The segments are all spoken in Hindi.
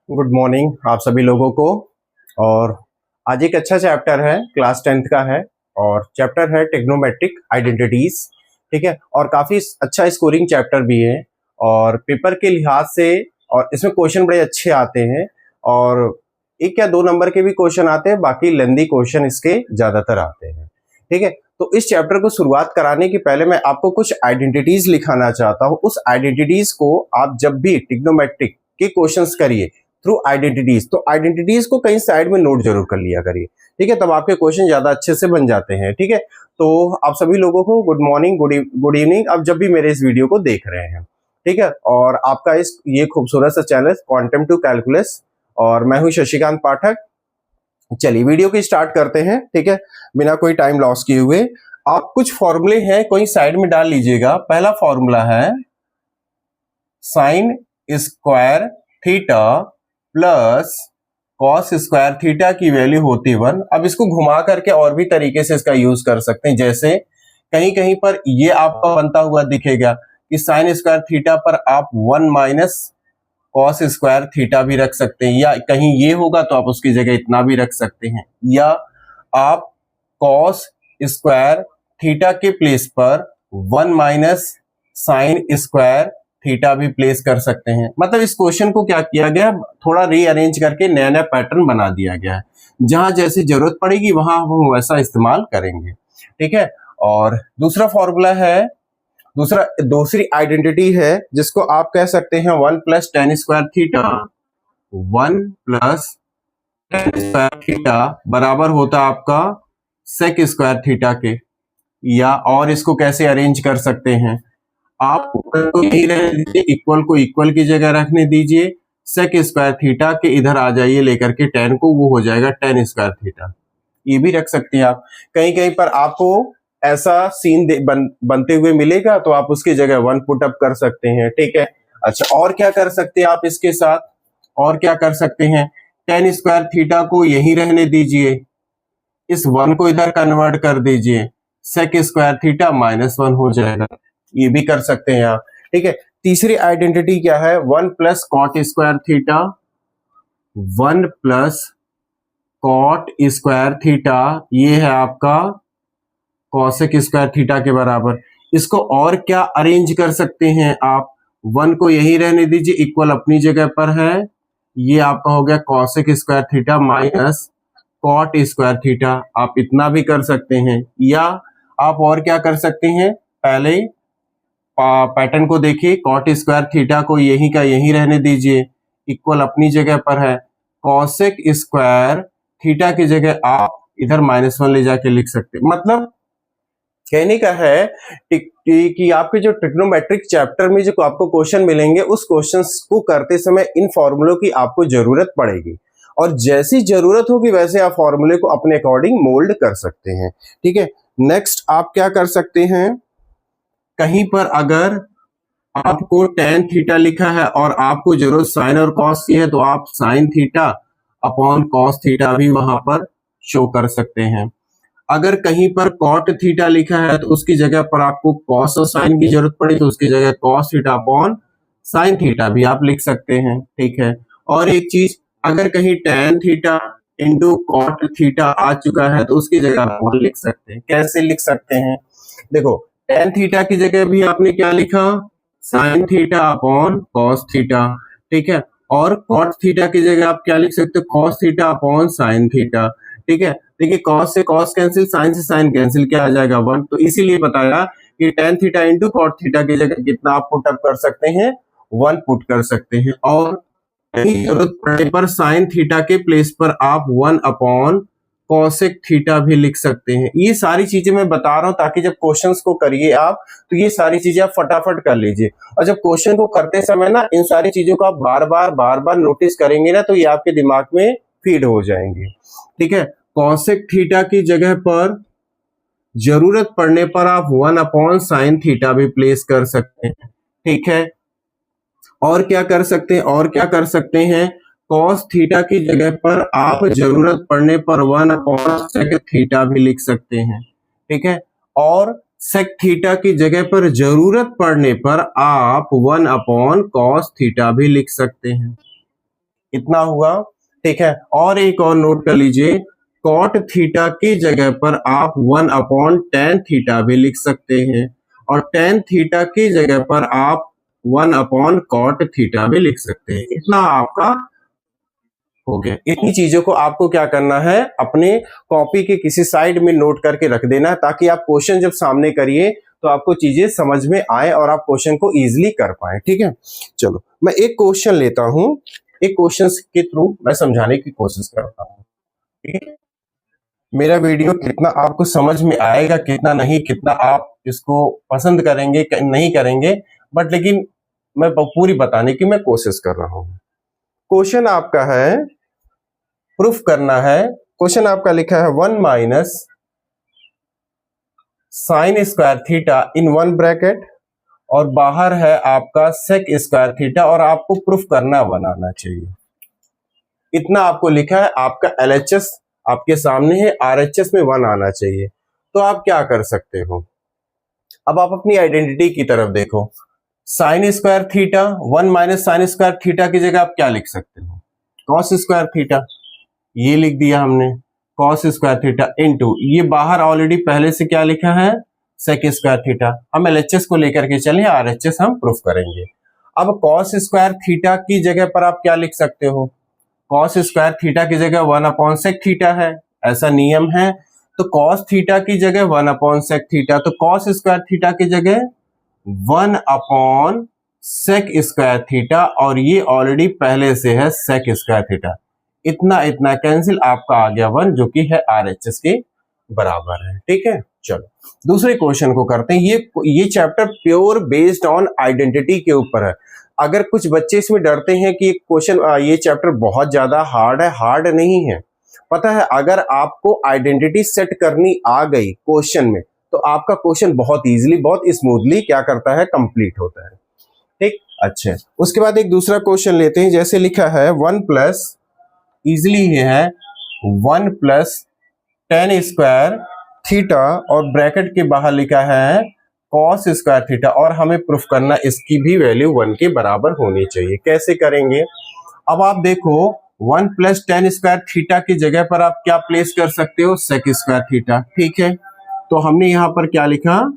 गुड मॉर्निंग आप सभी लोगों को। और आज एक अच्छा चैप्टर है, क्लास 10th का है और चैप्टर है टेक्नोमेट्रिक आइडेंटिटीज। ठीक है, और काफ़ी अच्छा स्कोरिंग चैप्टर भी है और पेपर के लिहाज से, और इसमें क्वेश्चन बड़े अच्छे आते हैं और एक या दो नंबर के भी क्वेश्चन आते हैं, बाकी लेंदी क्वेश्चन इसके ज़्यादातर आते हैं। ठीक है, तो इस चैप्टर को शुरुआत कराने के पहले मैं आपको कुछ आइडेंटिटीज लिखाना चाहता हूँ। उस आइडेंटिटीज को आप जब भी टिग्नोमेट्रिक के क्वेश्चंस करिए थ्रू आइडेंटिटीज, तो आइडेंटिटीज को कहीं साइड में नोट जरूर कर लिया करिए। ठीक है, तब आपके क्वेश्चन ज्यादा अच्छे से बन जाते हैं। ठीक है, तो आप सभी लोगों को गुड मॉर्निंग, गुड इवनिंग आप जब भी मेरे इस वीडियो को देख रहे हैं। ठीक है, और आपका ये खूबसूरत सा चैनल क्वांटम टू कैलकुलस और मैं हूं शशिकांत पाठक। चलिए वीडियो की स्टार्ट करते हैं। ठीक है, बिना कोई टाइम लॉस किए हुए आप कुछ फॉर्मूले हैं कोई साइड में डाल लीजिएगा। पहला फॉर्मूला है sign square theta plus cos square theta की वैल्यू होती 1। अब इसको घुमा करके और भी तरीके से इसका यूज कर सकते हैं, जैसे कहीं कहीं पर ये आपका बनता हुआ दिखेगा कि साइन स्क्वायर थीटा पर आप 1 माइनस कॉस स्क्वायर थीटा भी रख सकते हैं, या कहीं ये होगा तो आप उसकी जगह इतना भी रख सकते हैं, या आप कॉस स्क्वायर थीटा के प्लेस पर 1 माइनस साइन स्क्वायर थीटा भी प्लेस कर सकते हैं। मतलब इस क्वेश्चन को क्या किया गया, थोड़ा रीअरेंज करके नया नया पैटर्न बना दिया गया है। जहां जैसी जरूरत पड़ेगी वहां हम वैसा इस्तेमाल करेंगे। ठीक है, और दूसरा फॉर्मूला है, दूसरी आइडेंटिटी है जिसको आप कह सकते हैं 1 plus tan square theta. 1 plus tan square theta बराबर होता आपका सेक स्क्वायर थीटा के। या और इसको कैसे अरेंज कर सकते हैं, आप को यही रहने दीजिए, इक्वल को इक्वल की जगह रखने दीजिए, सेक स्क्वायर थीटा के इधर आ जाइए लेकर के टेन को, वो हो जाएगा टेन स्क्वायर थीटा। ये भी रख सकते हैं आप। कहीं कहीं पर आपको ऐसा सीन बनते हुए मिलेगा तो आप उसकी जगह 1 पुट अप कर सकते हैं। ठीक है, अच्छा और क्या कर सकते हैं आप इसके साथ, और क्या कर सकते हैं, टेन स्क्वायर थीटा को यही रहने दीजिए, इस 1 को इधर कन्वर्ट कर दीजिए, सेक स्क्वायर थीटा -1 हो जाएगा। ये भी कर सकते हैं आप। ठीक है, तीसरी आइडेंटिटी क्या है, 1 plus cot square theta. 1 plus cot square theta ये है आपका कॉसेक स्क्वायर थीटा के बराबर। इसको और क्या अरेंज कर सकते हैं आप, 1 को यही रहने दीजिए, इक्वल अपनी जगह पर है, ये आपका हो गया cosec square theta minus cot square theta. आप इतना भी कर सकते हैं, या आप और क्या कर सकते हैं, पहले पैटर्न को देखिए, कॉट स्क्वायर थीटा को यही का यही रहने दीजिए, इक्वल अपनी जगह पर है, कॉसेक स्क्वायर थीटा की जगह आप इधर -1 ले जाके लिख सकते हैं। मतलब कहने का है कि आपके जो ट्रिग्नोमेट्रिक चैप्टर में जो आपको क्वेश्चन मिलेंगे, उस क्वेश्चंस को करते समय इन फॉर्मूलों की आपको जरूरत पड़ेगी, और जैसी जरूरत होगी वैसे आप फॉर्मूले को अपने अकॉर्डिंग मोल्ड कर सकते हैं। ठीक है, नेक्स्ट आप क्या कर सकते हैं, कहीं पर अगर आपको टेन थीटा लिखा है और आपको जरूरत साइन और कॉस की है, तो आप sign theta upon cos theta भी वहां पर शो कर सकते हैं। अगर कहीं पर कॉट थीटा लिखा है तो उसकी जगह पर आपको कॉस और साइन की जरूरत पड़ी, तो उसकी जगह cos theta upon sine theta भी आप लिख सकते हैं। ठीक है, और एक चीज, अगर कहीं tan theta into cot theta आ चुका है तो उसकी जगह आप लिख सकते हैं। कैसे लिख सकते हैं, देखो टेन थीटा की जगह भी आपने क्या लिखा, sign theta upon cos theta. ठीक है, और कॉट थीटा की जगह आप क्या लिख सकते हो, cos theta upon sine theta. ठीक है, देखिए कॉस से कॉस कैंसिल, साइन से साइन कैंसिल, क्या आ जाएगा 1। तो इसीलिए बताया कि tan theta into cot theta की जगह कितना आप पुट अप कर सकते हैं, 1 पुट कर सकते हैं। और कहीं जरूरत पड़ने पर साइन थीटा के प्लेस पर आप 1 अपॉन कॉसेक थीटा भी लिख सकते हैं। ये सारी चीजें मैं बता रहा हूं ताकि जब क्वेश्चंस को करिए आप तो ये सारी चीजें आप फटाफट कर लीजिए, और जब क्वेश्चन को करते समय ना इन सारी चीजों को आप बार बार नोटिस करेंगे ना, तो ये आपके दिमाग में फीड हो जाएंगे। ठीक है, कॉसेक थीटा की जगह पर जरूरत पड़ने पर आप 1 अपॉन साइन थीटा भी प्लेस कर सकते हैं। ठीक है, और क्या कर सकते हैं, और क्या कर सकते हैं, कॉस थीटा की जगह पर आप जरूरत पड़ने पर 1 अपॉन सेक थीटा भी लिख सकते हैं। ठीक है, और सेक थीटा की जगह पर जरूरत पड़ने पर आप 1 अपॉन कॉस थीटा भी लिख सकते हैं। इतना हुआ, ठीक है। और एक और नोट कर लीजिए, कॉट थीटा की जगह पर आप 1/tan थीटा भी लिख सकते हैं, और tan थीटा की जगह पर आप 1/cot थीटा भी लिख सकते हैं। इतना आपका हो गया। इतनी चीजों को आपको क्या करना है, अपने कॉपी के किसी साइड में नोट करके रख देना, ताकि आप क्वेश्चन जब सामने करिए तो आपको चीजें समझ में आए और आप क्वेश्चन को इजीली कर पाए, ठीक है। चलो मैं एक क्वेश्चन लेता हूं, एक क्वेश्चन के थ्रू मैं समझाने की कोशिश करता हूं, ठीक है। मेरा वीडियो कितना आपको समझ में आएगा, कितना नहीं, कितना आप इसको पसंद करेंगे नहीं करेंगे, बट लेकिन मैं पूरी बताने की मैं कोशिश कर रहा हूं। क्वेश्चन आपका है, प्रूफ करना है। क्वेश्चन आपका लिखा है 1 - sin square theta in 1 bracket, और बाहर है आपका सेक स्क्वायर थीटा, और आपको प्रूफ करना बनाना चाहिए। इतना आपको लिखा है। आपका LHS आपके सामने है, RHS में 1 आना चाहिए। तो आप क्या कर सकते हो, अब आप अपनी आइडेंटिटी की तरफ देखो। Sign square theta 1 - sin square theta की जगह आप क्या लिख सकते हो, कॉस स्क्वायर थीटा, ये लिख दिया हमने, कॉस स्क्वायर थीटा इनटू, ये बाहर ऑलरेडी पहले से क्या लिखा है, सेक स्क्वायर थीटा। हम LHS को लेकर के चलें, RHS हम प्रूफ करेंगे। अब कॉस स्क्वायर थीटा की जगह पर आप क्या लिख सकते हो, कॉस स्क्वायर थीटा की जगह 1/sec थीटा है, ऐसा नियम है। तो कॉस थीटा की जगह 1/sec थीटा, तो कॉस स्क्वायर थीटा की जगह 1/sec स्क्वायर थीटा, और ये ऑलरेडी पहले से है सेक स्क्वायर थीटा। इतना इतना कैंसिल, आपका आ गया 1, जो कि है RHS के बराबर है, ठीक है। चलो दूसरे क्वेश्चन को करते हैं। ये chapter pure based on identity के ऊपर है। अगर कुछ बच्चे इसमें डरते हैं कि क्वेश्चन ये चैप्टर बहुत ज्यादा हार्ड है, हार्ड नहीं है। पता है, अगर आपको आइडेंटिटी सेट करनी आ गई क्वेश्चन में, तो आपका क्वेश्चन बहुत इजीली, बहुत स्मूथली क्या करता है, कंप्लीट होता है, ठीक। अच्छा, उसके बाद एक दूसरा क्वेश्चन लेते हैं। जैसे लिखा है 1+, इजिली है 1+tan स्क्वायर थीटा, और ब्रैकेट के बाहर लिखा है कॉस स्क्वायर थीटा, और हमें प्रूफ करना इसकी भी वैल्यू 1 के बराबर होनी चाहिए। कैसे करेंगे, अब आप देखो 1+tan स्क्वायर थीटा की जगह पर आप क्या प्लेस कर सकते हो, सेक स्क्वायर थीटा, ठीक है। तो हमने यहां पर क्या लिखा,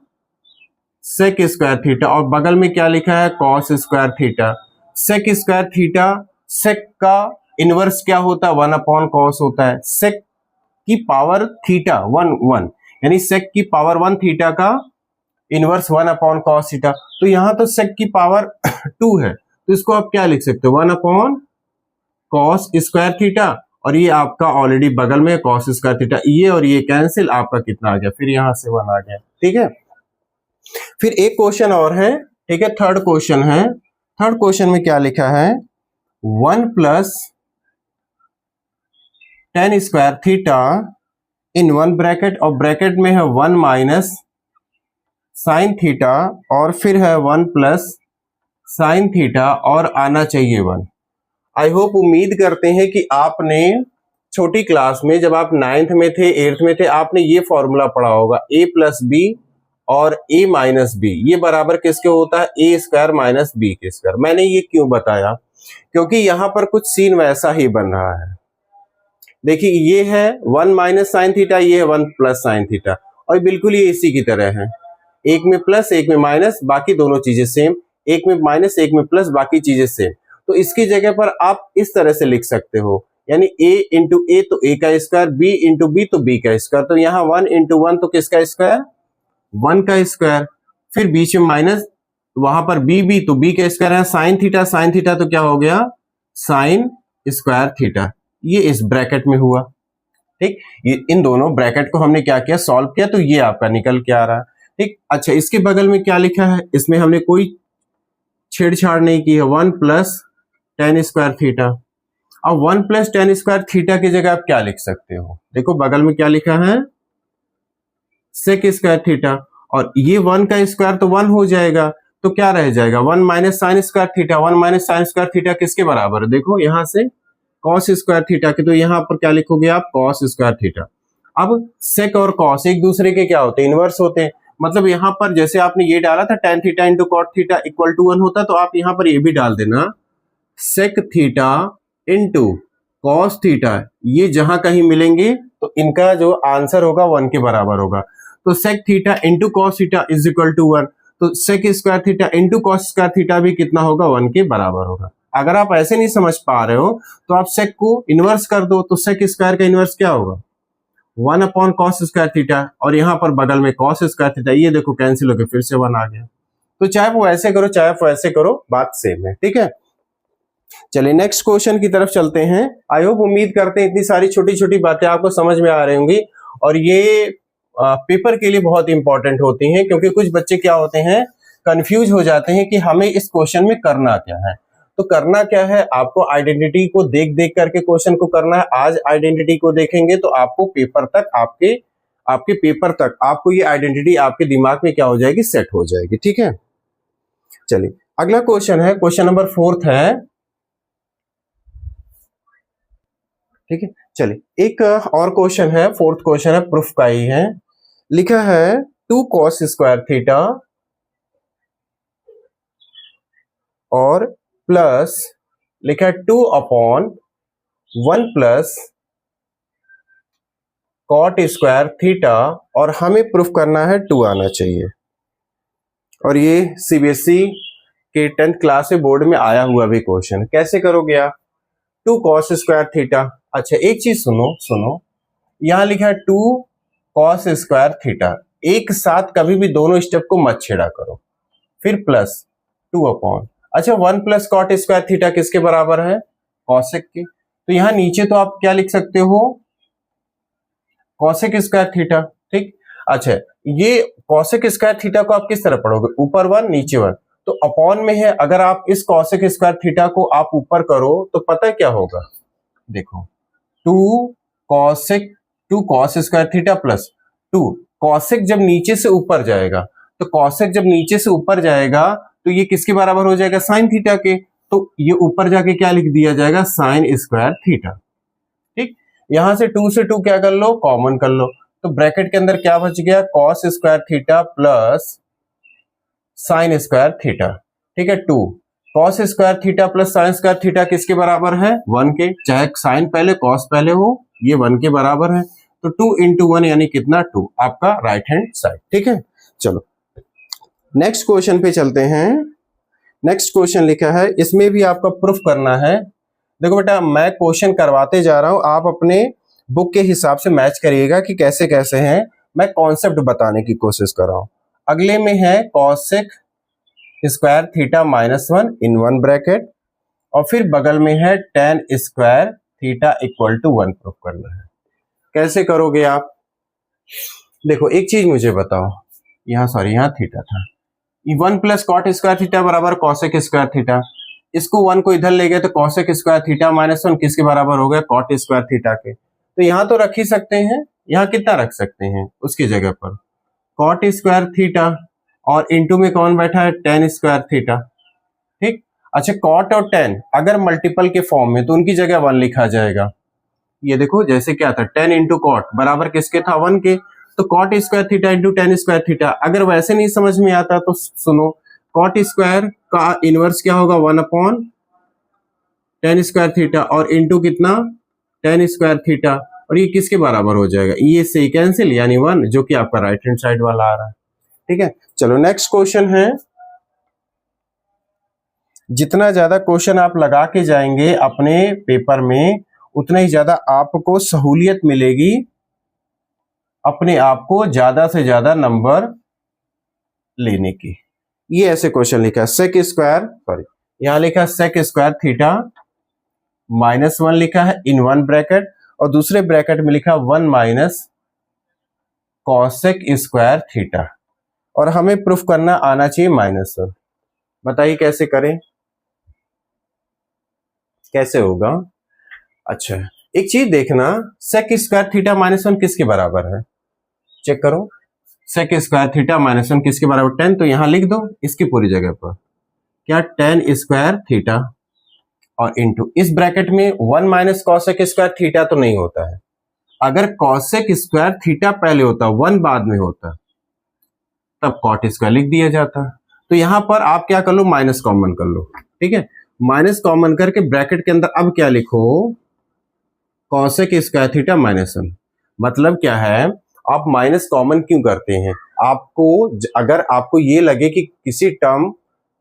सेक स्क्वायर थीटा, और बगल में क्या लिखा है, cos square theta. Sec square theta, sec का इनवर्स क्या होता है, 1/cos होता है। सेक की पावर थीटा 1 यानी सेक की पावर 1 थीटा का इनवर्स 1/cos थीटा। तो यहां तो सेक की पावर 2 है, तो इसको आप क्या लिख सकते हो, 1/cos स्क्वायर थीटा, और ये आपका ऑलरेडी बगल में cos स्क्वायर थीटा, ये और ये कैंसिल, आपका कितना आ गया, फिर यहां से 1 आ गया, ठीक है। फिर एक क्वेश्चन और है, ठीक है, थर्ड क्वेश्चन है। थर्ड क्वेश्चन में क्या लिखा है, 1+tan square theta in 1 bracket, और ब्रैकेट में है 1 - sin थीटा, और फिर है 1+sin थीटा, और आना चाहिए 1। आई होप, उम्मीद करते हैं कि आपने छोटी क्लास में, जब आप 9th में थे, 8th में थे, आपने ये फॉर्मूला पढ़ा होगा, a+b और a-b, ये बराबर किसके होता है, a स्क्वायर माइनस b के स्क्वायर। मैंने ये क्यों बताया, क्योंकि यहां पर कुछ सीन वैसा ही बन रहा है। देखिए, ये है 1 - sin थीटा, ये है 1+sin थीटा, और बिल्कुल ये इसी की तरह है, एक में प्लस एक में माइनस, बाकी दोनों चीजें सेम, एक में माइनस एक में प्लस, बाकी चीजें सेम। तो इसकी जगह पर आप इस तरह से लिख सकते हो, यानी a इंटू ए तो a का स्क्वायर, b इंटू बी तो b का स्क्वायर। तो यहाँ 1 इंटू 1 तो किसका स्क्वायर, 1 का स्क्वायर, फिर बीच में माइनस, वहां पर b तो b का स्क्वायर है, साइन थीटा तो क्या हो गया, साइन स्क्वायर थीटा, ये इस ब्रैकेट में हुआ, ठीक। ये इन दोनों ब्रैकेट को हमने क्या किया, सॉल्व किया, तो ये आपका निकल के आ रहा है, ठीक। अच्छा, इसके बगल में क्या लिखा है, इसमें हमने कोई छेड़छाड़ नहीं की है, 1+tan स्क्वायर थीटा। अब 1+tan स्क्वायर थीटा की जगह आप क्या लिख सकते हो, देखो बगल में क्या लिखा है, सेक स्क्वायर थीटा, और ये 1 का स्क्वायर तो 1 हो जाएगा, तो क्या रह जाएगा, 1 - sin square theta. 1 - sin square theta किसके बराबर है, देखो यहां से cos स्क्वायर थीटा के, तो यहां पर क्या लिखोगे आप, cos स्क्वायर थीटा। अब सेक और cos एक दूसरे के क्या होते हैं, इनवर्स होते हैं। मतलब यहां पर जैसे आपने ये डाला था tan theta into cot theta equal to 1 होता, तो आप यहां पर ये भी डाल देना, sec theta into cos theta, ये जहां कहीं मिलेंगे तो इनका जो आंसर होगा 1 के बराबर होगा। तो sec theta into cos theta is equal to 1, तो sec square theta into cos square theta भी कितना होगा, 1 के बराबर होगा। अगर आप ऐसे नहीं समझ पा रहे हो तो आप सेक को इनवर्स कर दो, तो सेक स्क्वायर का इनवर्स क्या होगा, 1 अपॉन कॉस स्क्वायर थीटा, और यहाँ पर बगल में कॉस स्क्वायर थीटा, ये देखो कैंसिल होकर फिर से 1 आ गया। तो चाहे वो ऐसे करो चाहे वो ऐसे करो, बात सेम है, ठीक है। चलिए नेक्स्ट क्वेश्चन की तरफ चलते हैं। आई होप, उम्मीद करते हैं इतनी सारी छोटी छोटी बातें आपको समझ में आ रही होंगी, और ये पेपर के लिए बहुत इंपॉर्टेंट होती हैं, क्योंकि कुछ बच्चे क्या होते हैं, कंफ्यूज हो जाते हैं कि हमें इस क्वेश्चन में करना क्या है। तो करना क्या है, आपको आइडेंटिटी को देख देख करके क्वेश्चन को करना है। आज आइडेंटिटी को देखेंगे तो आपको पेपर तक, आपके पेपर तक आपको ये आइडेंटिटी आपके दिमाग में क्या हो जाएगी, सेट हो जाएगी, ठीक है। चलिए अगला क्वेश्चन है, क्वेश्चन नंबर 4 है, ठीक है। चलिए एक और क्वेश्चन है, 4th क्वेश्चन है, प्रूफ का ही है। लिखा है 2 कॉस स्क्वायर थीटा और प्लस लिखा है 2 upon 1 plus cot square theta, और हमें प्रूफ करना है 2 आना चाहिए। और ये सीबीएसई के 10th क्लास से बोर्ड में आया हुआ भी क्वेश्चन। कैसे करोगे आप, 2 कॉस स्क्वायर थीटा। अच्छा एक चीज सुनो, यहां लिखा है 2 कॉस स्क्वायर थीटा, एक साथ कभी भी दोनों स्टेप को मत छेड़ा करो। फिर प्लस 2 अपॉन, अच्छा 1 प्लस कॉट स्क्वायर थीटा किसके बराबर है, कॉसेक के। तो यहां नीचे तो आप क्या लिख सकते हो, कॉसेक स्क्वायर थीटा, ठीक। अच्छा ये कॉसेक स्क्वायर थीटा को आप किस तरह पढ़ोगे, ऊपर 1 नीचे 1, तो अपॉन में है। अगर आप इस कॉसेक स्क्वायर थीटा को आप ऊपर करो तो पता है क्या होगा, देखो 2 cos square theta plus 2 cosec, जब नीचे से ऊपर जाएगा, तो कॉसेक जब नीचे से ऊपर जाएगा तो ये किसके बराबर हो जाएगा, साइन थीटा के। तो ये ऊपर जाके क्या लिख दिया जाएगा, साइन स्क्वायर थीटा, ठीक। यहां से 2 से 2 क्या कर लो, कॉमन कर लो, तो ब्रैकेट के अंदर क्या बच गया, cos square theta plus sign square theta, ठीक है। 2 cos square theta plus sign square theta किसके बराबर है, 1 के, चाहे साइन पहले कॉस पहले हो, ये 1 के बराबर है। तो 2 इंटू 1 यानी कितना, 2, आपका राइट हैंड साइड, ठीक है। चलो नेक्स्ट क्वेश्चन पे चलते हैं। नेक्स्ट क्वेश्चन लिखा है, इसमें भी आपका प्रूफ करना है। देखो बेटा मैं क्वेश्चन करवाते जा रहा हूं, आप अपने बुक के हिसाब से मैच करिएगा कि कैसे कैसे हैं, मैं कॉन्सेप्ट बताने की कोशिश कर रहा हूं। अगले में है cosec square theta minus 1 in 1 bracket, और फिर बगल में है tan square theta equal to 1 proof करना है। कैसे करोगे आप, देखो एक चीज मुझे बताओ, यहाँ थीटा था, 1 प्लस कॉट स्क्वायर थीटा बराबर कॉसेक स्क्वायर थीटा, इसको 1 को इधर ले गए तो कॉसेक स्क्वायर थीटा माइनस 1 किसके बराबर हो गया, कॉट स्क्वायर थीटा के। तो यहाँ तो रख ही सकते हैं, यहाँ कितना रख सकते हैं, उसकी जगह पर कॉट स्क्वायर थीटा, और इंटू में कौन बैठा है, tan स्क्वायर थीटा, ठीक। अच्छा कॉट और tan अगर मल्टीपल के फॉर्म में तो उनकी जगह 1 लिखा जाएगा। ये देखो जैसे क्या था, tan इंटू कॉट बराबर किसके था, 1 के, तो cot square theta into tan square theta. अगर वैसे नहीं समझ में आता तो सुनो, कॉट स्क्वायर का इनवर्स क्या होगा, 1 अपॉन tan स्क्वायर थीटा, और इंटू कितना, tan स्क्वायर थीटा, और ये किसके बराबर हो जाएगा, ये से कैंसिल यानी 1, जो कि आपका राइट हैंड साइड वाला आ रहा है, ठीक है। चलो नेक्स्ट क्वेश्चन है, जितना ज्यादा क्वेश्चन आप लगा के जाएंगे अपने पेपर में, उतना ही ज्यादा आपको सहूलियत मिलेगी, अपने आप को ज्यादा से ज्यादा नंबर लेने की। ये ऐसे क्वेश्चन लिखा है, सेक स्क्वायर, सॉरी यहां लिखा सेक स्क्वायर थीटा माइनस 1 लिखा है इन 1 ब्रैकेट, और दूसरे ब्रैकेट में लिखा 1 माइनस कॉसेक स्क्वायर थीटा, और हमें प्रूफ करना आना चाहिए -1। बताइए कैसे करें, कैसे होगा। अच्छा एक चीज देखना, सेक स्क्वायर थीटा -1 किसके बराबर है, चेक करो, सेक स्क्वायर थीटा -1 किसके बराबर, 10, तो यहां लिख दो इसकी पूरी जगह पर क्या, tan स्क्वायर थीटा, और इंटू इस ब्रैकेट में 1 माइनस कॉसेक स्क्वायर थीटा तो नहीं होता है, अगर कॉसेक स्क्वायर थीटा पहले होता, 1 बाद में होता, तब कॉट स्क्वायर लिख दिया जाता। तो यहां पर आप क्या कर लो, माइनस कॉमन कर लो, ठीक है, माइनस कॉमन करके ब्रैकेट के अंदर अब क्या लिखो, कॉसेक स्क्वायर थीटा माइनस 1। मतलब क्या है, आप माइनस कॉमन क्यों करते हैं, आपको अगर आपको ये लगे कि किसी टर्म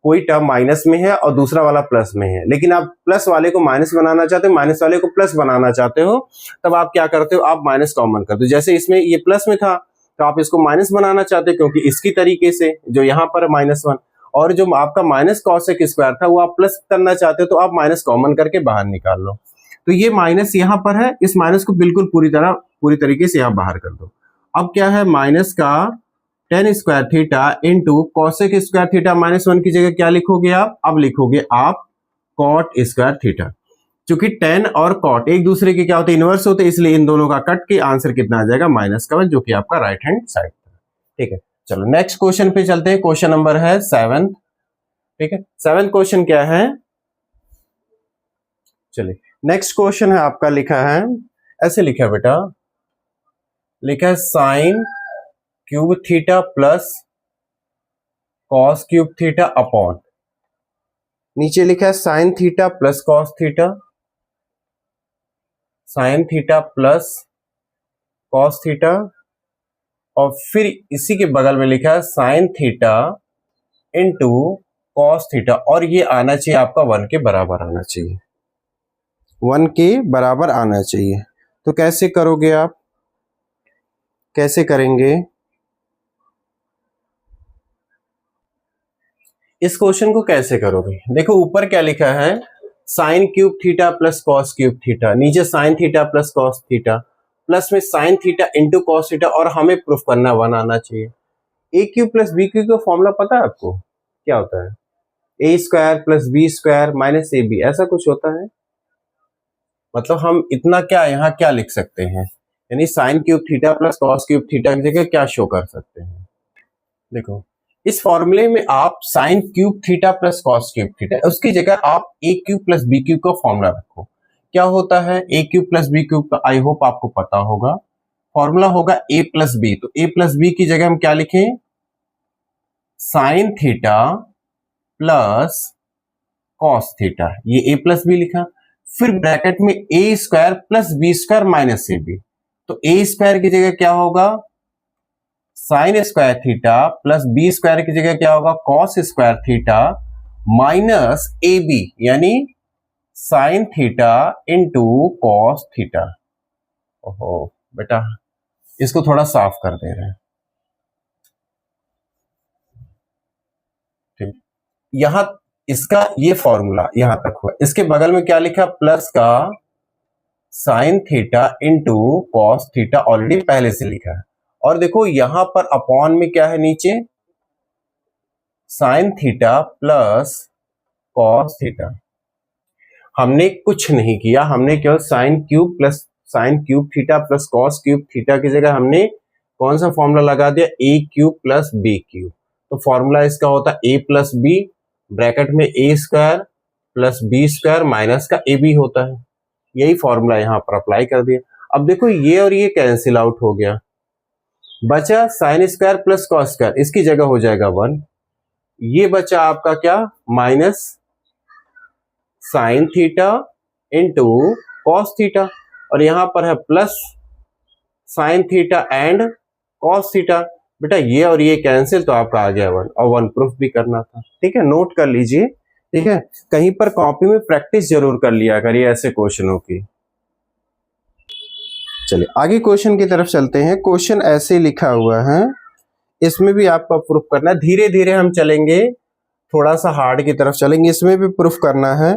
कोई टर्म माइनस में है और दूसरा वाला प्लस में है, लेकिन आप प्लस वाले को माइनस बनाना चाहते हो, माइनस वाले को प्लस बनाना चाहते हो, तब आप क्या करते हो, आप माइनस कॉमन करते हो। जैसे इसमें ये प्लस में था तो आप इसको माइनस बनाना चाहते हो क्योंकि इसकी तरीके से जो यहाँ पर -1, और जो आपका माइनस कॉसेक स्क्वायर था वो आप प्लस करना चाहते हो, तो आप माइनस कॉमन करके बाहर निकाल लो। तो ये माइनस यहाँ पर है, इस माइनस को बिल्कुल पूरी तरीके से यहाँ बाहर कर दो। अब क्या है, माइनस का ten square theta into cosec square theta -1 की जगह क्या लिखोगे आप, अब लिखोगे आप कॉट स्क्वायर थीटा। क्योंकि टेन और कॉट एक दूसरे के क्या होते हैं, इनवर्स होते हैं, इसलिए इन दोनों का कट के आंसर कितना आ जाएगा, -1, जो कि आपका राइट हैंड साइड था। ठीक है, चलो नेक्स्ट क्वेश्चन पे चलते हैं। क्वेश्चन नंबर है 7। ठीक है, 7th क्वेश्चन क्या है, चलिए नेक्स्ट क्वेश्चन है आपका, लिखा है ऐसे, लिखा है बेटा, लिखा है sine cube theta plus cos cube theta upon, नीचे लिखा है sine theta plus cos theta, sign theta plus cos theta, और फिर इसी के बगल में लिखा है sine theta into cos theta, और ये आना चाहिए आपका 1 के बराबर आना चाहिए, 1 के बराबर आना चाहिए। तो कैसे करोगे आप, कैसे करेंगे इस क्वेश्चन को, कैसे करोगे, देखो ऊपर क्या लिखा है, sine cube theta plus cos cube theta, नीचे sine theta plus cos theta, plus में sine theta into cos theta, और हमें प्रूफ करना 1 आना चाहिए। A cube plus B cube का फॉर्मूला पता है आपको क्या होता है, A square plus B square minus A B, ऐसा कुछ होता है। मतलब हम इतना क्या यहाँ क्या लिख सकते हैं, यानी sign cube theta plus cos cube theta की जगह क्या शो कर सकते हैं, देखो इस फॉर्मूले में आप sign cube theta plus cos cube theta, उसकी जगह आप ए क्यूब प्लस बी क्यूब का फॉर्मूला रखो। क्या होता है ए क्यूब प्लस बी क्यूब का, आई होप आपको पता होगा, फॉर्मूला होगा ए प्लस बी। तो ए प्लस बी की जगह हम क्या लिखें, sine theta plus cos theta, ये ए प्लस बी लिखा, फिर ब्रैकेट में A square plus B square minus A B. तो ए स्क्वायर की जगह क्या होगा, sine square theta, plus B square की जगह क्या होगा, cos square theta minus A B, यानी sine theta into cos theta. ओहो बेटा, इसको थोड़ा साफ कर दे रहे हैं। ठीक, यहां इसका ये फॉर्मूला यहां तक हुआ, इसके बगल में क्या लिखा, प्लस का sign theta into cos theta, already पहले से लिखा है, और देखो यहां पर अपॉन में क्या है, नीचे sine theta plus cos theta. हमने कुछ नहीं किया, हमने केवल sine cube theta plus cos cube theta की जगह हमने कौन सा फॉर्मूला लगा दिया, A cube plus B cube. तो फॉर्मूला इसका होता है ए प्लस बी, ब्रैकेट में A square plus B square minus का ए बी होता है, यही फॉर्मूला यहां पर अप्लाई कर दिया। अब देखो ये और ये कैंसिल आउट हो गया, बचा sine square plus cos square, इसकी जगह हो जाएगा 1, ये बचा आपका क्या, minus sign theta into cos theta, और यहां पर है plus sine theta and cos theta. बेटा ये और ये कैंसिल, तो आपका आ गया 1, और 1 प्रूफ भी करना था। ठीक है, नोट कर लीजिए, ठीक है, कहीं पर कॉपी में प्रैक्टिस जरूर कर लिया करिए ऐसे क्वेश्चनों की। चलिए आगे क्वेश्चन की तरफ चलते हैं। क्वेश्चन ऐसे लिखा हुआ है, इसमें भी आपको प्रूफ करना है, धीरे धीरे हम चलेंगे, थोड़ा सा हार्ड की तरफ चलेंगे, इसमें भी प्रूफ करना है।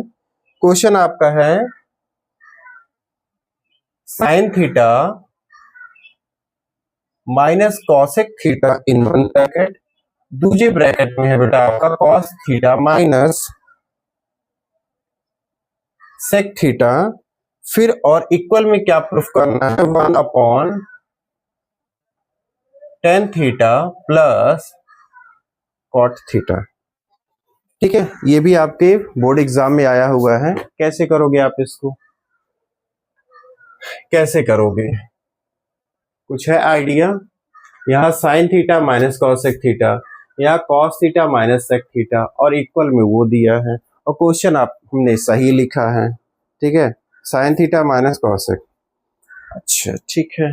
क्वेश्चन आपका है sine theta minus cosec theta in one bracket, दूसरे ब्रैकेट में है बेटा आपका cos theta minus sec theta, फिर और इक्वल में क्या प्रूफ करना है, 1 upon tan theta plus cot theta. ठीक है, ये भी आपके बोर्ड एग्जाम में आया हुआ है। कैसे करोगे आप इसको, कैसे करोगे, कुछ है आइडिया, यहाँ sine theta minus cosec theta, यहाँ cos theta minus sec theta, और इक्वल में वो दिया है, और क्वेश्चन आप हमने सही लिखा है, ठीक है, साइन थीटा माइनस कॉसेक। अच्छा ठीक है,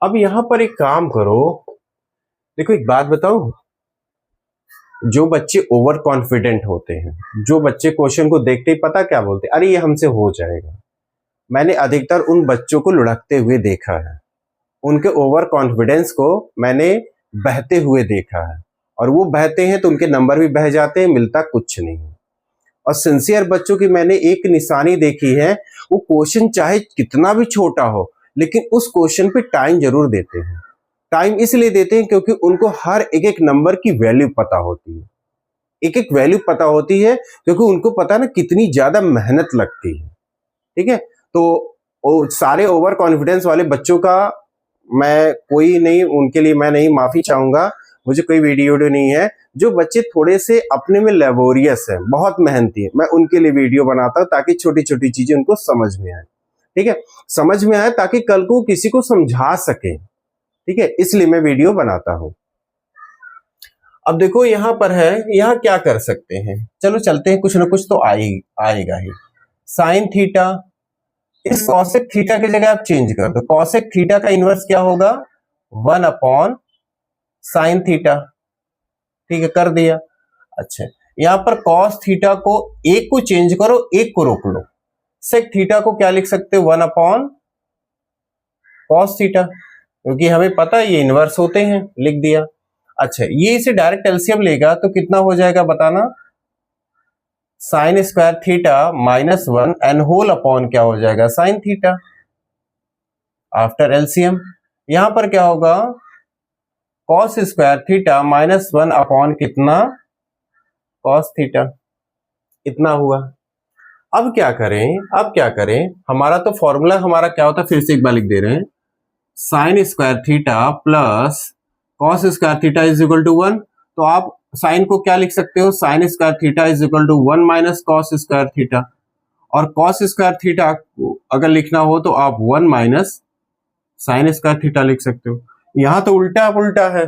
अब यहां पर एक काम करो, देखो एक बात बताऊं, जो बच्चे ओवर कॉन्फिडेंट होते हैं, जो बच्चे क्वेश्चन को देखते ही पता क्या बोलते हैं, अरे ये हमसे हो जाएगा, मैंने अधिकतर उन बच्चों को लुढ़कते हुए देखा है, उनके ओवर कॉन्फिडेंस को मैंने बहते हुए देखा है, और वो बहते हैं तो उनके नंबर भी बह जाते हैं, मिलता कुछ नहीं। और सिंसियर बच्चों की मैंने एक निशानी देखी है, वो क्वेश्चन चाहे कितना भी छोटा हो लेकिन उस क्वेश्चन पे टाइम जरूर देते हैं। टाइम इसलिए देते हैं क्योंकि उनको हर एक एक नंबर की वैल्यू पता होती है, एक एक वैल्यू पता होती है, क्योंकि उनको पता है ना कितनी ज्यादा मेहनत लगती है, ठीक है। तो सारे ओवर कॉन्फिडेंस वाले बच्चों का मैं कोई नहीं, उनके लिए मैं नहीं माफी चाहूंगा, मुझे कोई वीडियो नहीं है। जो बच्चे थोड़े से अपने में लेबोरियस है, बहुत मेहनती है, मैं उनके लिए वीडियो बनाता हूँ ताकि छोटी छोटी चीजें उनको समझ में आए, ठीक है, समझ में आए ताकि कल को किसी को समझा सके, ठीक है, इसलिए मैं वीडियो बनाता हूं। अब देखो यहां पर है, यहां क्या कर सकते हैं, चलो चलते हैं, कुछ ना कुछ तो आएगा ही। साइन थीटा, इस कॉसेक थीटा की जगह आप चेंज कर दो, कॉसेक थीटा का इनवर्स क्या होगा, 1 अपॉन साइन थीटा, ठीक है, कर दिया। अच्छा, यहां पर कॉस थीटा को एक को चेंज करो, एक को रोक लो, सेक थीटा को क्या लिख सकते हो, 1 अपॉन कॉस थीटा, क्योंकि हमें पता है ये इनवर्स होते हैं, लिख दिया। अच्छा, ये इसे डायरेक्ट एलसीएम लेगा तो कितना हो जाएगा बताना, sine square theta minus 1 and whole upon क्या हो जाएगा, साइन थीटा, आफ्टर एलसीएम। यहां पर क्या होगा, cos square theta minus 1 upon कितना, कॉस थीटा, इतना हुआ। अब क्या करें, हमारा तो फॉर्मूला हमारा क्या होता है, फिर से एक बार लिख दे रहे हैं, sine square theta plus cos square theta is equal to 1, तो आप साइन को क्या लिख सकते हो, sine square theta is equal to 1 minus cos square theta, और कॉस स्क्वायर थीटा अगर लिखना हो तो आप 1 माइनस साइन स्क्वायर थीटा लिख सकते हो। यहां तो उल्टा है,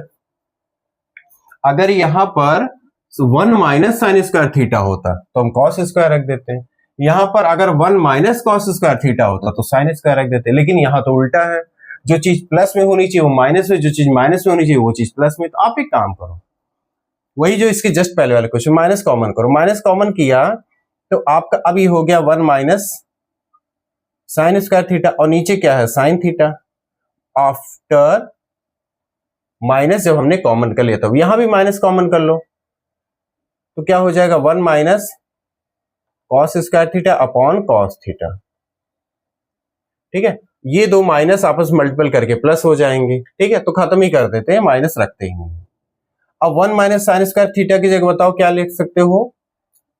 अगर यहां पर 1 माइनस साइन स्क्वायर थीटा होता तो हम कॉस स्क्वायर रख देते हैं, यहां पर अगर 1 माइनस कॉस स्क्वायर थीटा होता तो साइन स्क्वायर रख देते, लेकिन यहां तो उल्टा है, जो चीज प्लस में होनी चाहिए वो माइनस में, जो चीज माइनस में होनी चाहिए वो चीज प्लस में। तो आप एक काम करो, वही जो इसके जस्ट पहले वाले क्वेश्चन, माइनस कॉमन करो, माइनस कॉमन किया तो आपका अभी हो गया 1 माइनस साइन स्क्वायर थीटा, और नीचे क्या है, साइन थीटा, आफ्टर माइनस जब हमने कॉमन कर लिया तो यहां भी माइनस कॉमन कर लो, तो क्या हो जाएगा, 1 minus cos square theta upon cos theta, ठीक है, ये दो माइनस आपस में मल्टीपल करके प्लस हो जाएंगे, ठीक है, तो खत्म ही कर देते हैं, माइनस रखते ही नहीं। अब 1 माइनस साइन स्क्वायर थीटा की जगह बताओ क्या लिख सकते हो,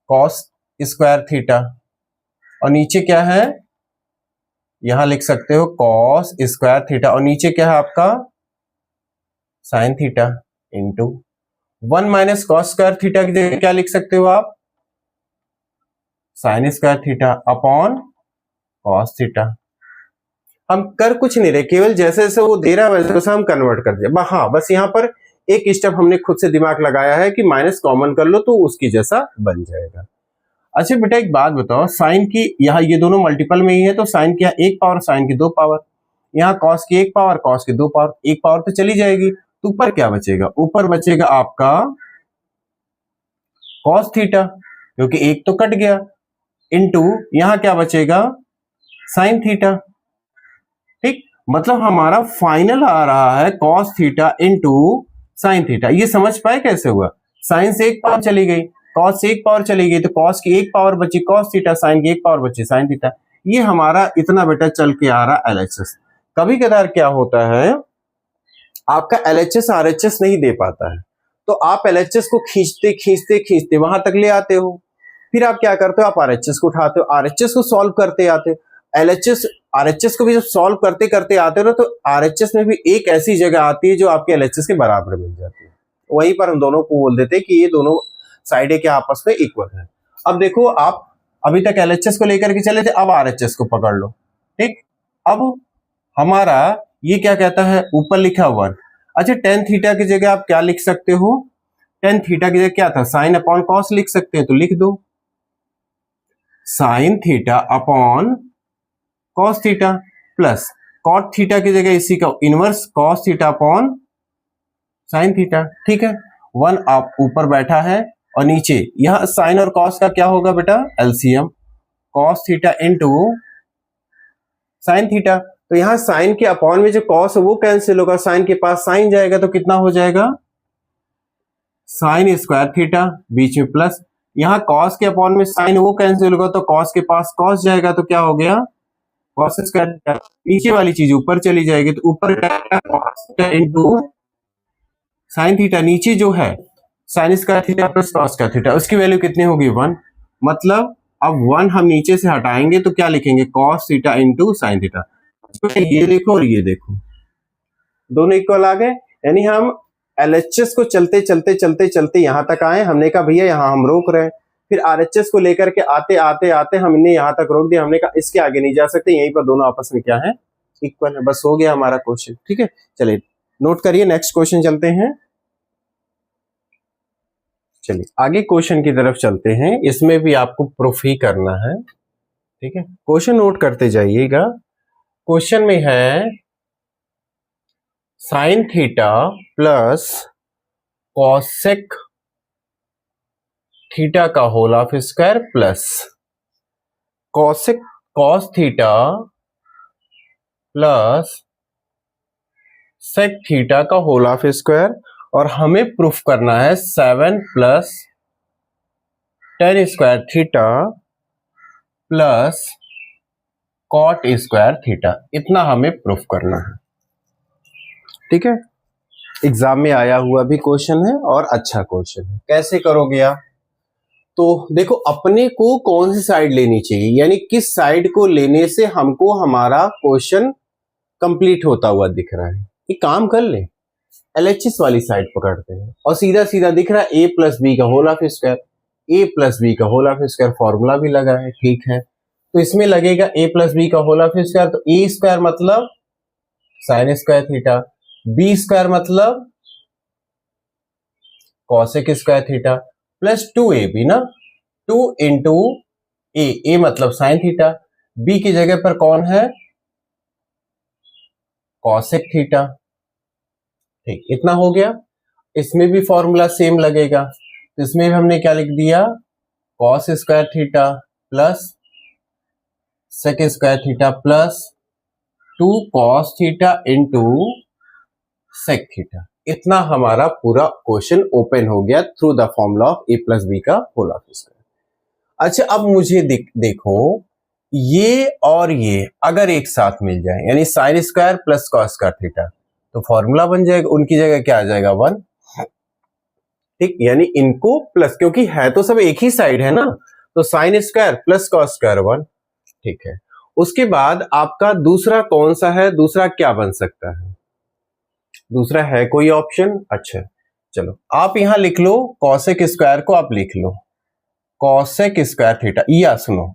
कॉस स्क्वायर थीटा, और नीचे क्या है, यहां लिख सकते हो कॉस स्क्वायर थीटा, और नीचे क्या है आपका sign theta, into 1 minus cos square theta की जगह क्या लिख सकते हो आप, sign square theta upon cos theta. हम कर कुछ नहीं रहे, केवल जैसे जैसे वो दे रहा है वैसे वैसे हम कन्वर्ट कर दिया। हाँ, बस यहाँ पर एक स्टेप हमने खुद से दिमाग लगाया है कि माइनस कॉमन कर लो तो उसकी जैसा बन जाएगा। अच्छा बेटा एक बात बताओ, साइन की यहाँ ये दोनों मल्टीपल में ही है, तो साइन की एक पावर, साइन की 2 पावर, यहाँ कॉस की 1 पावर, कॉस की 2 पावर, 1 पावर तो चली जाएगी, तो ऊपर क्या बचेगा, ऊपर बचेगा आपका कॉस थीटा, क्योंकि एक तो कट गया, इनटू यहाँ क्या बचेगा, साइन थीटा, ठीक, मतलब हमारा फाइनल आ रहा है cos theta into sine theta. ये समझ पाए कैसे हुआ, साइन से 1 पावर चली गई, कॉस से 1 पावर चली गई, तो कॉस की 1 पावर बची कॉस थीटा, साइन की 1 पावर बची साइन थीटा। ये हमारा इतना बेटा चल के आ रहा एलएचएस। कभी कदार क्या होता है, आपका एलएचएस आरएचएस नहीं दे पाता है, तो आप एलएचएस को खींचते खींचते खींचते वहां तक ले आते हो, फिर आप क्या करते हो, आप आरएचएस को उठाते हो, आरएचएस को सॉल्व करते आते हो, एलएचएस आरएचएस को भी जब सॉल्व करते करते आते हो ना, तो आरएचएस में भी एक ऐसी जगह आती है जो आपके एलएचएस के बराबर मिल जाती है, वहीं पर हम दोनों को बोल देते हैं कि ये दोनों साइडें क्या आपस में इक्वल है। अब देखो, आप अभी तक एलएचएस को लेकर के चले थे, अब आरएचएस को पकड़ लो, ठीक। अब हमारा ये क्या कहता है, ऊपर लिखा 1, अच्छा टेन थीटा की जगह आप क्या लिख सकते हो, टेन थीटा की जगह क्या था, साइन अपॉन कॉस लिख सकते हैं, तो लिख दो sine theta upon cos theta plus cot theta की जगह इसी का inverse cos theta upon sine theta. ठीक है, वन आप ऊपर बैठा है और नीचे यह साइन और कॉस का क्या होगा बेटा, LCM, cos theta into sine theta. तो यहां साइन के अपॉन में जो कॉस है वो कैंसिल होगा, साइन के पास साइन जाएगा तो कितना हो जाएगा, साइन स्क्वायर थीटा, बीच में प्लस, यहां कॉस के अपॉन में साइन वो कैंसिल होगा तो कॉस के पास कॉस जाएगा तो क्या हो गया, कॉस स्क्वायर थीटा। नीचे वाली चीज ऊपर चली जाएगी तो ऊपर cos theta into sine theta, नीचे जो है sign square theta plus cos square theta, उसकी वैल्यू कितनी होगी, 1। मतलब अब 1 हम नीचे से हटाएंगे तो क्या लिखेंगे, cos theta into sine theta. ये देखो और ये देखो, दोनों इक्वल आ गए, यानी हम एलएचएस को चलते चलते चलते चलते यहां तक आए। हमने कहा भैया यहां हम रोक रहे हैं, फिर आरएचएस को लेकर के आते आते आते हमने यहां तक रोक दिया। हमने कहा इसके आगे नहीं जा सकते, यहीं पर दोनों आपस में क्या है, इक्वल है। बस हो गया हमारा क्वेश्चन। ठीक है, चलिए नोट करिए, नेक्स्ट क्वेश्चन चलते हैं। चलिए आगे क्वेश्चन की तरफ चलते हैं, इसमें भी आपको प्रूफ ही करना है। ठीक है, क्वेश्चन नोट करते जाइएगा। क्वेश्चन में है sine theta plus cosec theta का whole of square plus cosec cos theta plus sec theta का होल ऑफ स्क्वायर, और हमें प्रूफ करना है 7 plus tan square theta plus cot square theta, इतना हमें प्रूफ करना है। ठीक है, एग्जाम में आया हुआ भी क्वेश्चन है और अच्छा क्वेश्चन है। कैसे करोगे आप, तो देखो अपने को कौन सी साइड लेनी चाहिए, यानी किस साइड को लेने से हमको हमारा क्वेश्चन कंप्लीट होता हुआ दिख रहा है। एक काम कर ले, एलएचएस वाली साइड पकड़ते हैं और सीधा सीधा दिख रहा है ए प्लस बी का whole of square, A plus B का होल ऑफ स्क्वायर फॉर्मूला भी लगा है। ठीक है, तो इसमें लगेगा ए प्लस बी का होल ऑफ स्क्वायर, तो ए स्क्वायर मतलब sine square theta, B square मतलब cosec square theta plus 2ab ना, 2 इंटू ए मतलब साइन थीटा, बी की जगह पर कौन है, कॉसेक थीटा। ठीक, इतना हो गया। इसमें भी फॉर्मूला सेम लगेगा, तो इसमें भी हमने क्या लिख दिया, cos square theta plus sec square theta plus 2 cos theta into sec theta. इतना हमारा पूरा क्वेश्चन ओपन हो गया through the formula of A plus B का होल ऑफ स्क्वायर। अच्छा, अब मुझे देखो ये और ये अगर एक साथ मिल जाए, यानी sine square plus cos square theta, तो फॉर्मूला बन जाएगा, उनकी जगह क्या आ जाएगा, 1। ठीक, यानी इनको प्लस, क्योंकि है तो सब एक ही साइड है ना, तो sine square plus cos square 1। ठीक है, उसके बाद आपका दूसरा कौन सा है, दूसरा क्या बन सकता है, दूसरा है कोई ऑप्शन। अच्छा चलो आप यहां लिख लो, कॉसेक स्क्वायर को आप लिख लो कॉसेक स्क्वायर थीटा, या सुनो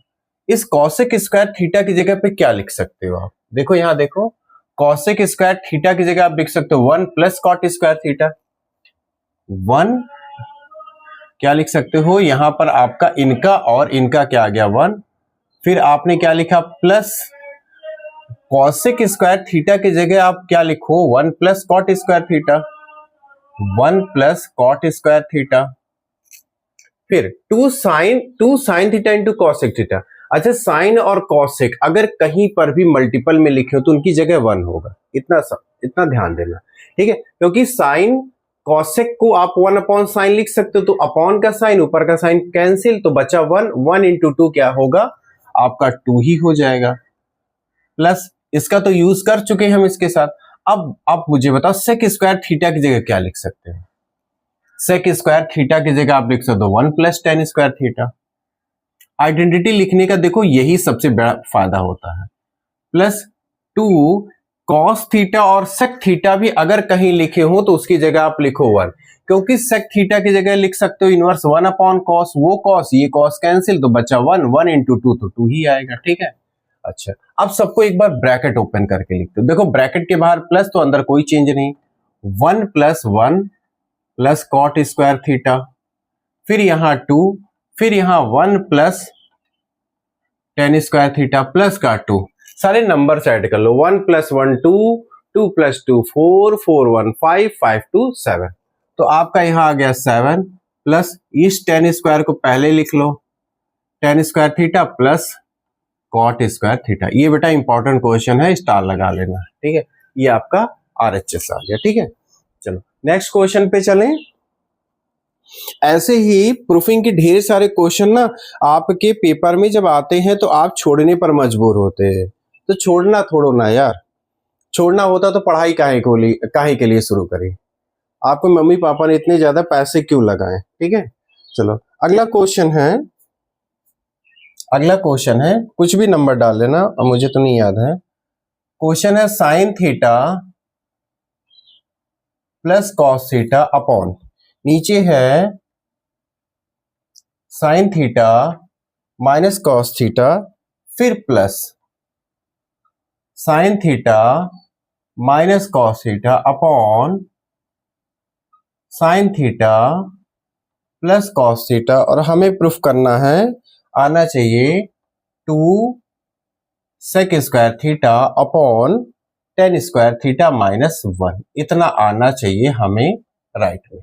इस कॉसेक स्क्वायर थीटा की जगह पे क्या लिख सकते हो आप, देखो यहां देखो, कॉसेक स्क्वायर थीटा की जगह आप लिख सकते हो 1 प्लस कॉट स्क्वायर थीटा। 1 क्या लिख सकते हो, यहां पर आपका इनका और इनका क्या आ गया, 1। फिर आपने क्या लिखा, प्लस कॉसेक स्क्वायर थीटा की जगह आप क्या लिखो, 1 plus cot square theta, 1 plus cot square theta. फिर 2 sine theta into cosec theta. अच्छा, साइन और कॉसेक अगर कहीं पर भी मल्टीपल में लिखे हो तो उनकी जगह 1 होगा, इतना ध्यान देना। ठीक है, क्योंकि साइन कॉसेक को आप 1 अपॉन साइन लिख सकते हो, तो अपॉन का साइन ऊपर का साइन कैंसिल, तो बचा 1, 1 इंटू 2 क्या होगा आपका 2 ही हो जाएगा, प्लस इसका तो यूज कर चुके हैं हम इसके साथ। अब आप मुझे बताओ सेक स्क्वायर थीटा की जगह क्या लिख सकते हैं, सेक स्क्वायर थीटा की जगह आप लिख सकते हो 1 plus tan square theta. Identity लिखने का देखो यही सबसे बड़ा फायदा होता है, प्लस 2 कॉस थीटा और सेक थीटा भी अगर कहीं लिखे हो तो उसकी जगह आप लिखो 1, क्योंकि सेक थीटा की जगह लिख सकते हो इनवर्स 1 अपॉन कॉस, वो कॉस ये कॉस कैंसिल, तो बचा 1, 1 इंटू 2 तो 2 ही आएगा। ठीक है, अच्छा अब सबको एक बार ब्रैकेट ओपन करके लिखते हो, देखो ब्रैकेट के बाहर प्लस तो अंदर कोई चेंज नहीं, 1 plus 1 plus cot square theta, फिर यहाँ 2, फिर यहाँ 1 plus tan square theta plus का 2, सारे नंबर ऐड कर लो। 1 + 1 2, 2 + 2 4, 4 1 5, 5 2 7। तो आपका यहाँ आ गया 7 प्लस इस टेन स्क्वायर को पहले लिख लो, tan square theta plus cot square theta. ये बेटा इंपॉर्टेंट क्वेश्चन है, स्टार लगा लेना, ठीक है। ये आपका RHS आ गया, ठीक है। चलो नेक्स्ट क्वेश्चन पे चलें। ऐसे ही प्रूफिंग के ढेर सारे क्वेश्चन ना आपके पेपर में जब आते हैं तो आप छोड़ने पर मजबूर होते हैं। तो छोड़ना थोड़ो ना यार, छोड़ना होता तो पढ़ाई काहे के लिए शुरू करें। आपको मम्मी पापा ने इतने ज्यादा पैसे क्यों लगाए, ठीक है। चलो अगला क्वेश्चन है, कुछ भी नंबर डाल लेना, अब मुझे तो नहीं याद है। क्वेश्चन है sine theta plus cos theta upon, नीचे है sine theta minus cos theta, फिर plus sine theta minus cos theta upon sine theta plus cos theta, और हमें प्रूफ करना है, आना चाहिए 2 sec square theta upon tan square theta minus 1, इतना आना चाहिए हमें राइट में।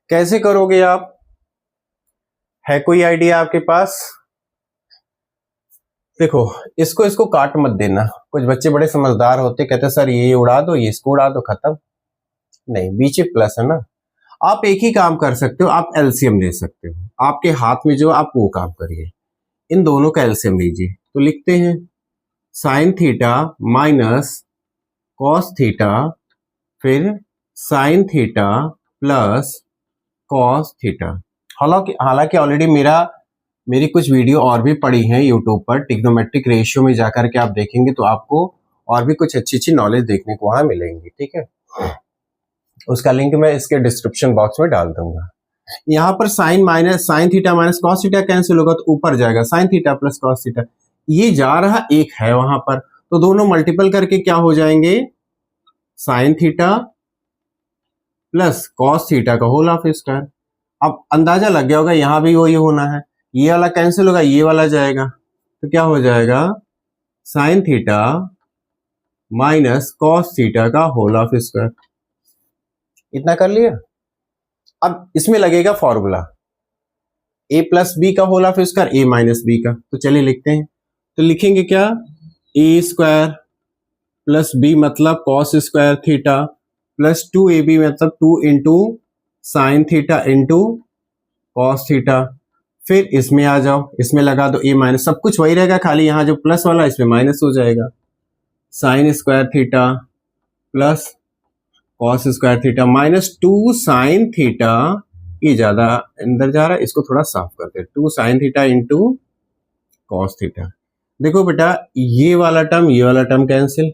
कैसे करोगे आप, है कोई आइडिया आपके पास? देखो इसको काट मत देना। कुछ बच्चे बड़े समझदार होते, कहते सर ये उड़ा दो, ये इसको उड़ा दो, खत्म। नहीं, बीच में प्लस है ना। आप एक ही काम कर सकते हो, आप एलसीएम ले सकते हो, आपके हाथ में जो आप वो काम करिए, इन दोनों का एलसीएम लीजिए। तो लिखते हैं sine theta minus cos theta, फिर sine theta plus cos theta. हालांकि ऑलरेडी मेरी कुछ वीडियो और भी पड़ी हैं यूट्यूब पर, ट्रिग्नोमेट्रिक रेशियो में जाकर के आप देखेंगे तो आपको और भी कुछ अच्छी नॉलेज देखने को वहां मिलेंगी, ठीक है। उसका लिंक मैं इसके डिस्क्रिप्शन बॉक्स में डाल दूंगा। यहाँ पर sign theta minus cos theta cancel होगा तो ऊपर जाएगा sine theta plus cos theta, ये जा रहा एक है वहां पर, तो दोनों मल्टीपल करके क्या हो जाएंगे, sign theta plus cos theta का होल ऑफ स्क्वायर। अब अंदाजा लग गया होगा यहां भी वही होना है, ये वाला कैंसिल होगा, ये वाला जाएगा, तो क्या हो जाएगा sine theta minus cos theta का होल ऑफ स्क्वायर। इतना कर लिया। अब इसमें लगेगा फॉर्मूला a प्लस बी का whole of square, a minus B का। तो चलिए लिखते हैं, तो लिखेंगे क्या, a स्क्वायर प्लस b मतलब cos square theta plus 2ab मतलब 2 into sine theta into cos theta. फिर इसमें आ जाओ, इसमें लगा दो a माइनस, सब कुछ वही रहेगा, खाली यहाँ जो प्लस वाला इसमें माइनस हो जाएगा। Sine square theta plus cos square theta minus 2 sine theta, ये ज्यादा अंदर जा रहा है, इसको थोड़ा साफ करते हैं, 2 sine theta into cos theta. देखो बेटा ये वाला term cancel,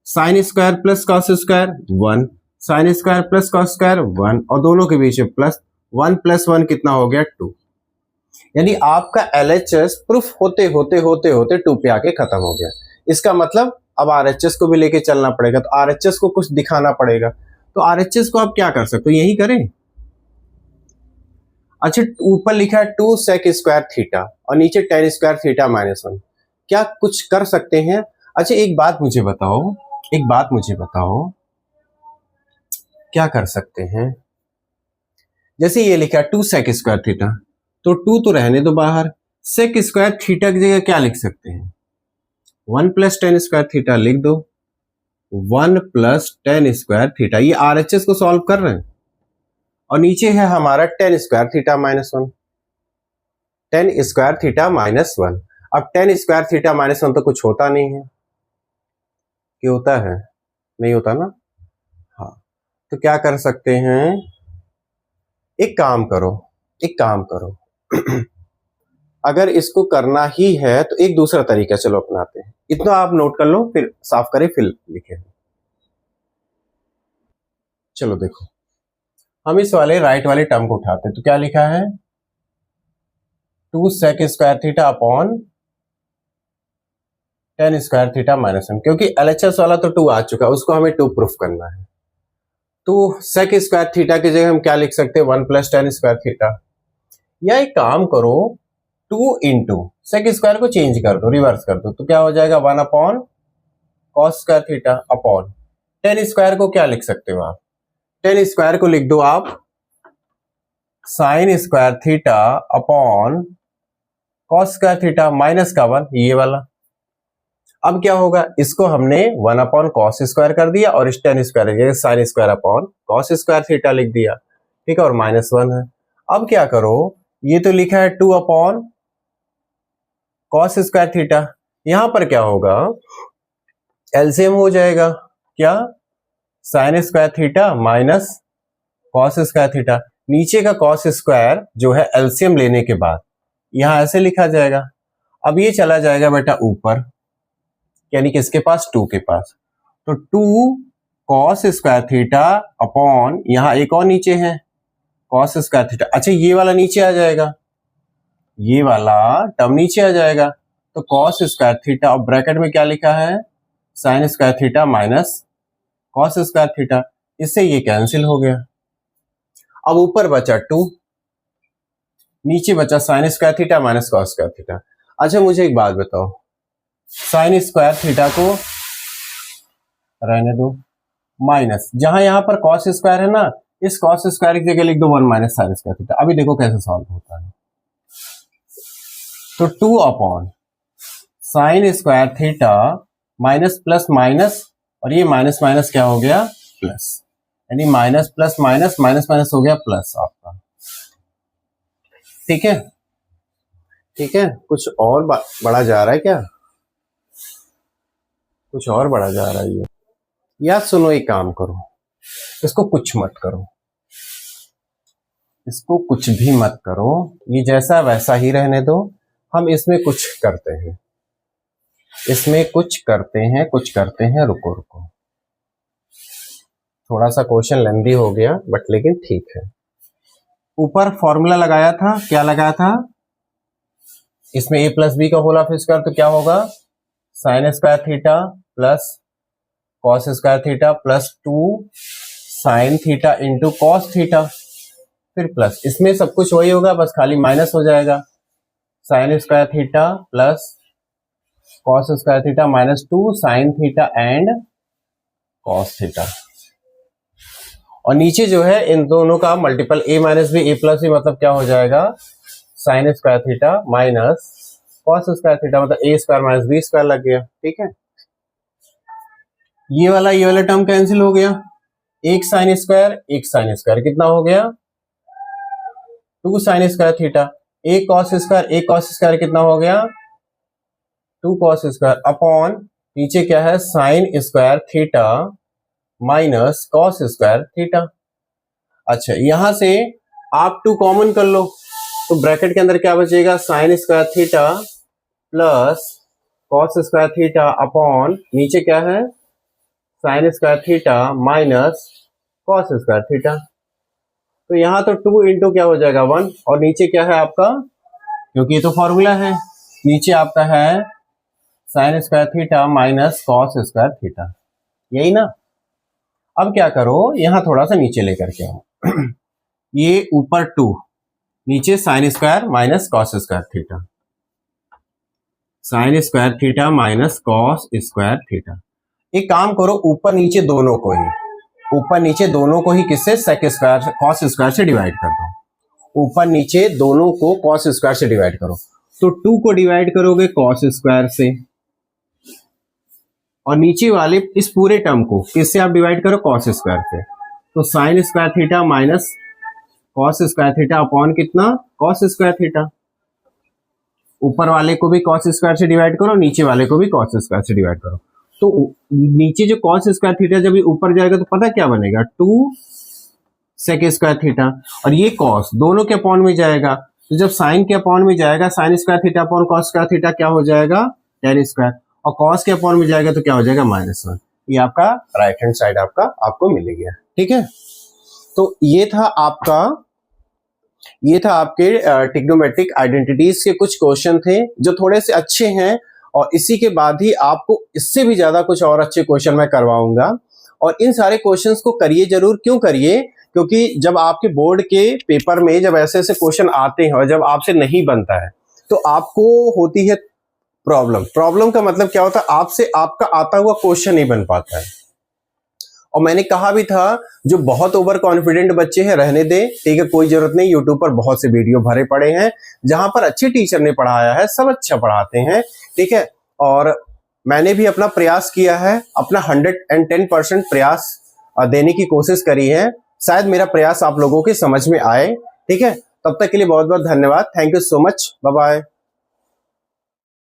sine square plus cos square 1, sine square plus cos square 1, और दोनों के बीच में प्लस 1 + 1 कितना हो गया 2। यानी आपका LHS प्रूफ होते होते 2 पे आके खत्म हो गया। इसका मतलब अब RHS को भी लेके चलना पड़ेगा, तो RHS को कुछ दिखाना पड़ेगा। तो RHS को आप क्या कर सकते हो, यही करें। अच्छा ऊपर लिखा है 2 सेक स्क्वायर थीटा और नीचे टेन स्क्वायर थीटा माइनस 1, क्या कुछ कर सकते हैं? अच्छा एक बात मुझे बताओ, क्या कर सकते हैं? जैसे ये लिखा 2 सेक स्क्वायर थीटा, तो 2 तो रहने दो बाहर, सेक स्क्वायर थीटा की जगह क्या लिख सकते हैं, 1 + टेन स्क्वायर थीटा लिख दो, 1 + टेन स्क्वायर थीटा। ये RHS को सॉल्व कर रहे हैं, और नीचे है हमारा ten square theta minus 1, ten square theta minus 1। अब टेन स्क्वायर थीटा माइनस 1 तो कुछ होता नहीं है, क्या होता है, नहीं होता ना। हाँ तो क्या कर सकते हैं, एक काम करो अगर इसको करना ही है तो एक दूसरा तरीका चलो अपनाते हैं। इतना आप नोट कर लो, फिर साफ करें, फिर लिखें। चलो देखो हम इस वाले राइट वाले टर्म को उठाते हैं, तो क्या लिखा है 2 sec square theta upon tan square theta minus 1, क्योंकि LHS वाला तो 2 आ चुका है, उसको हमें 2 प्रूफ करना है। तो सेक स्क्वायर थीटा की जगह हम क्या लिख सकते हैं, 1 प्लस टेन स्क्वायर थीटा। या एक काम करो, 2 इंटू सेक स्क्वायर को चेंज कर दो, रिवर्स कर दो, तो क्या हो जाएगा 1 upon cos square theta upon tan square को क्या लिख सकते हो आप, टेन स्क्वायर को लिख दो आप sign square theta upon cos square theta minus का 1, ये वाला। अब क्या होगा, इसको हमने 1 अपॉन कॉस स्क्वायर कर दिया और इस ten square sine square upon cos square theta लिख दिया, ठीक है, और -1 है। अब क्या करो, ये तो लिखा है 2 अपॉन कॉस स्क्वायर थीटा, यहां पर क्या होगा, एलसीएम हो जाएगा क्या, sign square theta minus cos square theta. नीचे का कॉस स्क्वायर जो है एलसीएम लेने के बाद यहां ऐसे लिखा जाएगा। अब ये चला जाएगा बेटा ऊपर, यानी किसके पास, 2 के पास, तो 2 कॉस स्क्वायर थीटा अपॉन यहां एक और नीचे है कॉस स्क्वायर थीटा। अच्छा, ये वाला नीचे आ जाएगा, ये वाला टर्म नीचे आ जाएगा, तो कॉस स्क्वायर थीटा और ब्रैकेट में क्या लिखा है, sign square theta minus cos square theta, इससे ये कैंसिल हो गया। अब ऊपर बचा 2, नीचे बचा sign square theta minus cos square theta. अच्छा मुझे एक बात बताओ, साइन स्क्वायर थीटा को रहने दो माइनस, जहां यहां पर कॉस स्क्वायर है ना, इस कॉस स्क्वायर की जगह लिख दो 1 माइनस साइन स्क्वायर थीटा। अभी देखो कैसे सॉल्व होता है, तो 2 upon sine square theta minus plus minus, और ये माइनस माइनस क्या हो गया प्लस, यानी minus plus minus minus minus हो गया प्लस आपका, ठीक है, ठीक है। कुछ और बड़ा जा रहा है क्या, कुछ और बड़ा जा रहा है ये, या सुनो एक काम करो, इसको कुछ मत करो, इसको कुछ भी मत करो, ये जैसा वैसा ही रहने दो, हम इसमें कुछ करते हैं, इसमें कुछ करते हैं, कुछ करते हैं, रुको रुको, थोड़ा सा क्वेश्चन लेंदी हो गया बट लेकिन ठीक है। ऊपर फॉर्मूला लगाया था, क्या लगाया था, इसमें a प्लस बी का होल ऑफ स्क्वायर, तो क्या होगा sine square theta plus cos square theta plus 2 sine theta into cos theta, फिर प्लस, इसमें सब कुछ वही होगा, बस खाली माइनस हो जाएगा, sine square theta plus cos square theta minus 2 sine theta and cos theta, और नीचे जो है इन दोनों का multiple a minus B, a plus B, मतलब क्या हो जाएगा sine square theta minus cos square theta, मतलब a square minus B square लग गया, ठीक है। ये वाला टर्म कैंसिल हो गया, एक साइन स्क्वायर कितना हो गया 2 साइन स्क्वायर थीटा, एक कॉस स्क्वायर कितना हो गया 2 कॉस स्क्वायर अपॉन नीचे क्या है sign square theta minus cos square theta. अच्छा, यहां से आप 2 कॉमन कर लो, तो ब्रैकेट के अंदर क्या बचेगा sign square theta plus cos square theta upon नीचे क्या है sign square theta minus cos square theta. तो यहां तो 2 इंटू क्या हो जाएगा 1, और नीचे क्या है आपका, क्योंकि ये तो फॉर्मूला है, नीचे आपका है sign square theta minus cos square theta, यही ना। अब क्या करो, यहां थोड़ा सा नीचे लेकर के आओ ये ऊपर 2, नीचे sine square minus cos square theta, sign square theta minus cos square theta. एक काम करो, ऊपर नीचे दोनों को ही किससे सेक स्क्वायर कॉस स्क्वायर से डिवाइड कर दो, ऊपर नीचे दोनों को कॉस स्क्वायर से डिवाइड करो, तो 2 को डिवाइड करोगे कॉस स्क्वायर से, और नीचे वाले इस पूरे टर्म को किससे आप डिवाइड करो कॉस स्क्वायर से, तो sign square theta minus cos square theta upon कितना कॉस स्क्वायर थीटा। ऊपर वाले को भी कॉस स्क्वायर से डिवाइड करो, नीचे वाले को भी कॉस स्क्वायर से डिवाइड करो, तो नीचे जो कॉस स्क्वायर थीटा जब ऊपर जाएगा तो पता क्या बनेगा 2 सेक स्क्वायर थीटा, और ये कॉस दोनों के अपॉन में जाएगा, तो जब साइन के अपॉन में जाएगा sine square theta upon cos square theta क्या हो जाएगा टेन स्क्वायर, और कॉस के अपॉन में जाएगा तो क्या हो जाएगा -1। ये आपका राइट हैंड साइड आपको मिल गया, ठीक है। तो ये था आपके ट्रिग्नोमेट्रिक आइडेंटिटीज के कुछ क्वेश्चन थे जो थोड़े से अच्छे हैं, और इसी के बाद ही आपको इससे भी ज्यादा कुछ और अच्छे क्वेश्चन मैं करवाऊंगा, और इन सारे क्वेश्चंस को करिए जरूर। क्यों करिए? क्योंकि जब आपके बोर्ड के पेपर में जब ऐसे ऐसे क्वेश्चन आते हैं और जब आपसे नहीं बनता है तो आपको होती है प्रॉब्लम। प्रॉब्लम का मतलब क्या होता है? आपसे आपका आता हुआ क्वेश्चन नहीं बन पाता है। और मैंने कहा भी था जो बहुत ओवर कॉन्फिडेंट बच्चे हैं रहने दें, ठीक है, कोई जरूरत नहीं। यूट्यूब पर बहुत से वीडियो भरे पड़े हैं जहां पर अच्छे टीचर ने पढ़ाया है, सब अच्छा पढ़ाते हैं, ठीक है। और मैंने भी अपना प्रयास किया है, अपना 110% प्रयास देने की कोशिश करी है। शायद मेरा प्रयास आप लोगों के समझ में आए, ठीक है। तब तक के लिए बहुत बहुत धन्यवाद। Thank you so much. Bye bye.